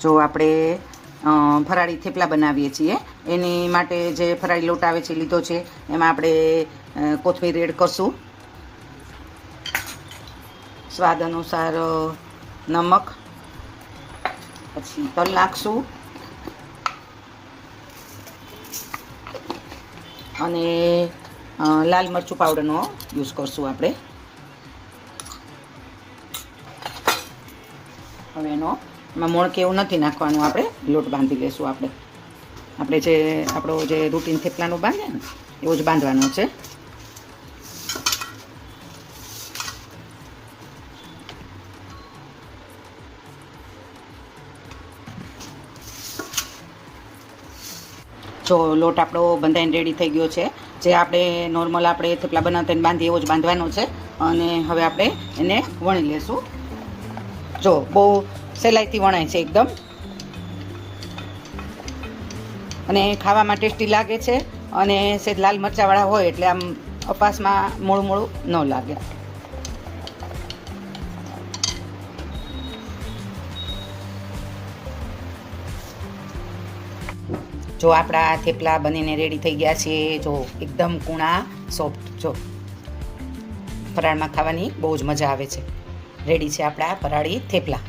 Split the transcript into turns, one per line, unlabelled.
જો આપણે ફરાળી થેપલા બનાવીએ છીએ એની માટે જે ફરાળી લોટ આવે છે લીધો છે, એમાં આપણે કોથમીર એડ કરશું, સ્વાદ અનુસાર નમક, પછી તલ નાખશું અને લાલ મરચું પાવડરનો યુઝ કરશું આપણે. હવે એમાં મોણ કે એવું નથી નાખવાનું, આપણે લોટ બાંધી લેશું. આપણે જે આપણો જે રૂટીન થેપલાનો બાંધે ને એવો જ બાંધવાનો છે. જો લોટ આપણો બંધાઈને રેડી થઈ ગયો છે. જે આપણે નોર્મલ આપણે થેપલા બનાવતા એને બાંધીએ એવો જ બાંધવાનો છે. અને હવે આપણે એને વણી લેશું. જો બહુ સહેલાઈથી વણાય છે એકદમ, અને ખાવામાં ટેસ્ટી લાગે છે. અને સેજ લાલ મરચાંવાળા હોય એટલે આમ અપાસમાં મોળું મોળું ન લાગે. જો આપણા થેપલા બનીને રેડી થઈ ગયા છે. જો એકદમ કૂણા સોફ્ટ, જો ફરાળમાં ખાવાની બહુ જ મજા આવે છે. રેડી છે આપણા ફરાળી થેપલા.